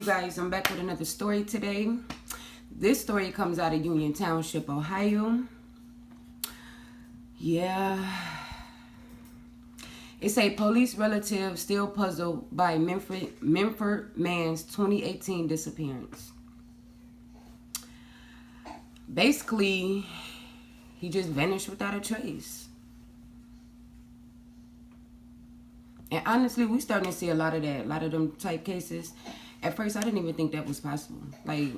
Guys, I'm back with another story today. This story comes out of Union Township, Ohio. Yeah. It's a police relative still puzzled by Memphis man's 2018 disappearance. Basically, he just vanished without a trace. And honestly, we starting to see a lot of that, a lot of them type cases. At first, I didn't even think that was possible. Like,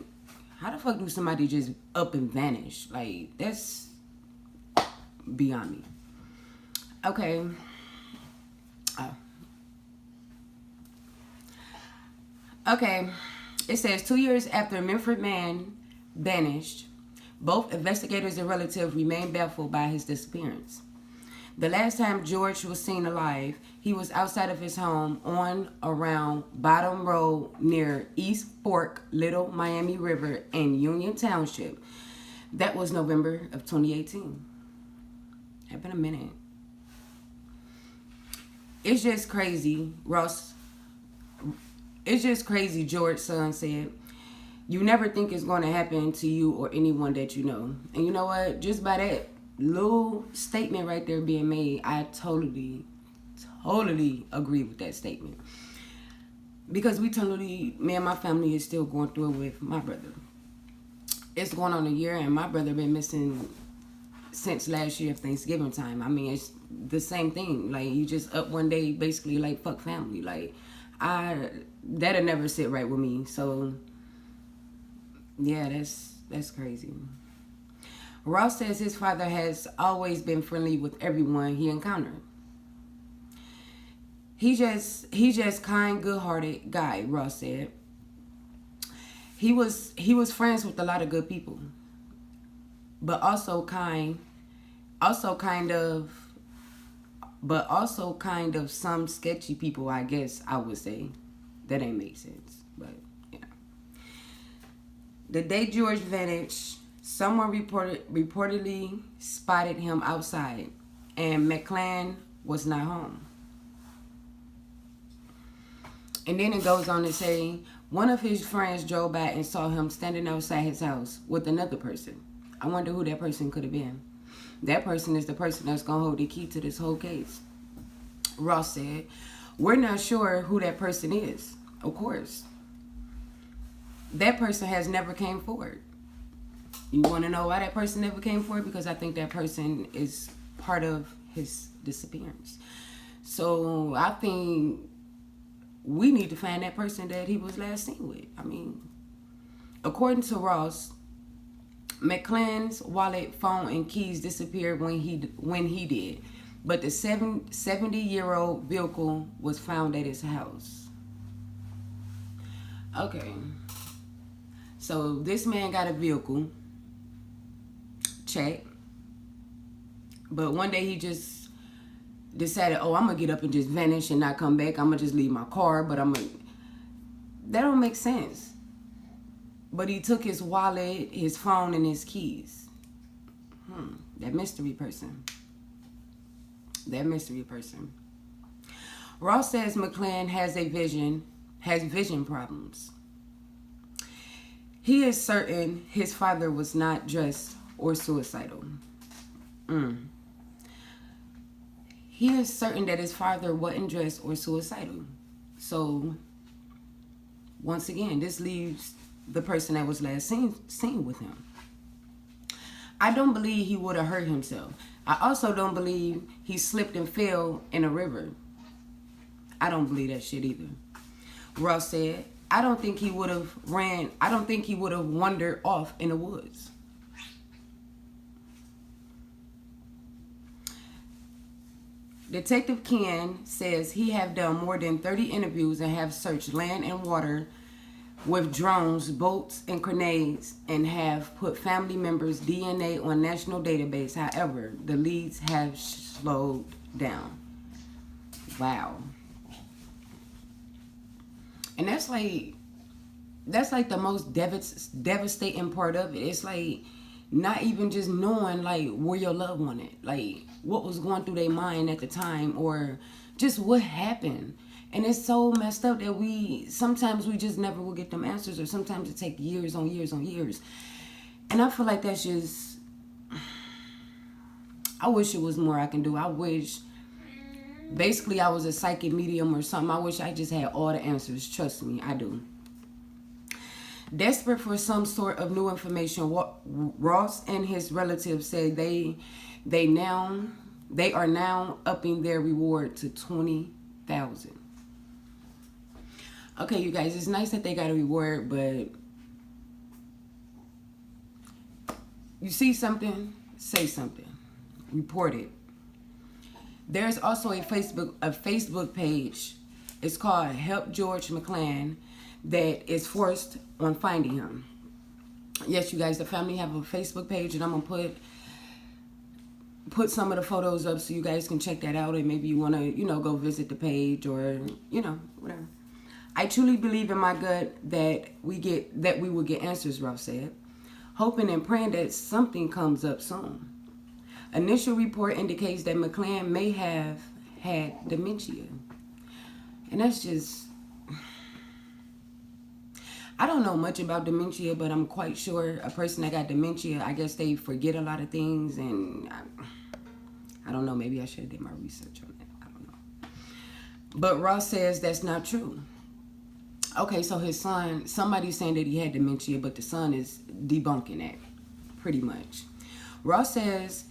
how the fuck do somebody just up and vanish? Like, that's beyond me. Okay. Okay. It says 2 years after Memphis man vanished, both investigators and relatives remain baffled by his disappearance. The last time George was seen alive, he was outside of his home on around Bottom Road near East Fork, Little Miami River in Union Township. That was November of 2018. It's been a minute. It's just crazy, Ross. It's just crazy, George's son said. You never think it's going to happen to you or anyone that you know. And you know what? Just by that little statement right there being made, I totally agree with that statement. Because me and my family is still going through it with my brother. It's going on a year and my brother been missing since last year of Thanksgiving time. I mean, it's the same thing. Like, you just up one day basically like fuck family. Like, that'll never sit right with me. So yeah, that's crazy. Ross says his father has always been friendly with everyone he encountered. He just kind, good-hearted guy, Ross said. He was friends with a lot of good people. But also kind of some sketchy people, I guess I would say. That ain't make sense, but yeah. The day George vanished, someone reportedly spotted him outside, and Mcclellan was not home. And then it goes on to say, one of his friends drove by and saw him standing outside his house with another person. I wonder who that person could have been. That person is the person that's going to hold the key to this whole case. Ross said, we're not sure who that person is, of course. That person has never came forward. You want to know why that person never came forward? Because I think that person is part of his disappearance. So I think we need to find that person that he was last seen with. I mean, according to Ross, Mcclellan's wallet, phone, and keys disappeared when he did. But the 70-year-old vehicle was found at his house. Okay. So this man got a vehicle. Check. But one day he just decided, oh, I'm going to get up and just vanish and not come back. I'm going to just leave my car, but that don't make sense. But he took his wallet, his phone, and his keys. That mystery person. Ross says Mcclellan has vision problems. He is certain his father was not dressed or suicidal. He is certain that his father wasn't dressed or suicidal. So, once again, this leaves the person that was last seen with him. I don't believe he would have hurt himself. I also don't believe he slipped and fell in a river. I don't believe that shit either. Ross said, I don't think he would have wandered off in the woods. Detective Ken says he have done more than 30 interviews and have searched land and water with drones, boats, and grenades, and have put family members' DNA on national database. However, the leads have slowed down. Wow. And that's like the most devastating part of it. It's like not even just knowing like where your loved one at, like what was going through their mind at the time, or just what happened. And it's so messed up that sometimes we just never will get them answers, or sometimes it take years on years on years. And I feel like that's just, I wish it was more I can do. I wish, basically, I was a psychic medium or something. I wish I just had all the answers. Trust me, I do. Desperate for some sort of new information, Ross and his relatives said they are now upping their reward to $20,000. Okay, you guys, it's nice that they got a reward, but you see something, say something, report it. There's also a Facebook page. It's called Help George Mcclellan, that is forced on finding him. Yes, you guys, the family have a Facebook page, and I'm gonna put some of the photos up so you guys can check that out, and maybe you want to, go visit the page, or whatever. I truly believe in my gut that we will get answers, Ross said, hoping and praying that something comes up soon. Initial report indicates that Mcclellan may have had dementia, and that's just, I don't know much about dementia, but I'm quite sure a person that got dementia, I guess they forget a lot of things, and I don't know, maybe I should have did my research on that. I don't know. But Ross says that's not true. Okay, so his son, somebody's saying that he had dementia, but the son is debunking that, pretty much. Ross says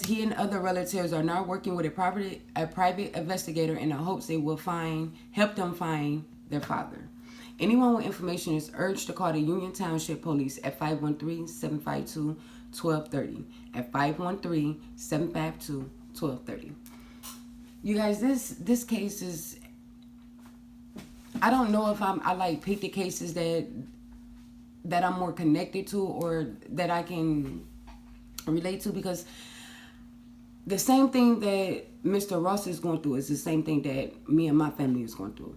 he and other relatives are now working with a private investigator in the hopes they will help them find their father. Anyone with information is urged to call the Union Township Police at 513-752-1230. At 513-752-1230. You guys, this case is, I don't know if I like pick the cases that I'm more connected to, or that I can relate to, because the same thing that Mr. Ross is going through is the same thing that me and my family is going through.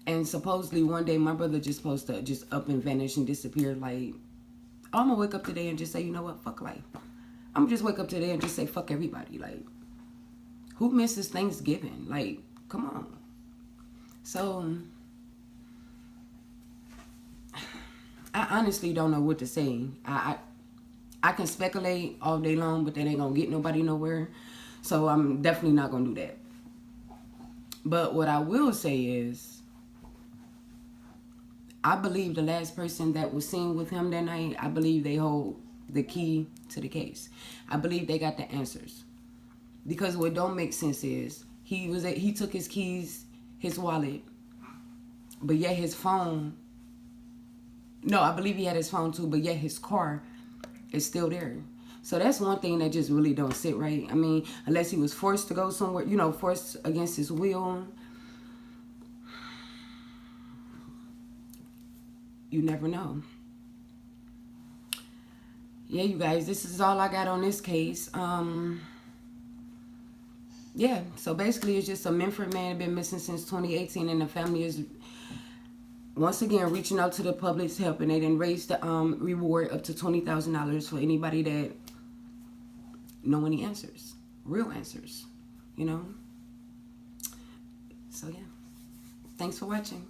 And supposedly one day my brother just supposed to just up and vanish and disappear. Like, I'm gonna wake up today and just say, you know what, fuck life. I'm gonna just wake up today and just say fuck everybody. Like, who misses Thanksgiving? Like, come on. So I honestly don't know what to say. I can speculate all day long, but that ain't gonna get nobody nowhere. So I'm definitely not gonna do that. But what I will say is, I believe the last person that was seen with him that night, I believe they hold the key to the case. I believe they got the answers. Because what don't make sense is, he took his keys, his wallet, but yet his phone, no, I believe he had his phone too, but yet his car is still there. So that's one thing that just really don't sit right. I mean, unless he was forced to go somewhere, forced against his will. You never know. Yeah, you guys, this is all I got on this case. Yeah, so basically it's just a Memphis man been missing since 2018, and the family is once again reaching out to the public's help, and they didn't raise the reward up to $20,000 for anybody that know any answers, real answers, So yeah, thanks for watching.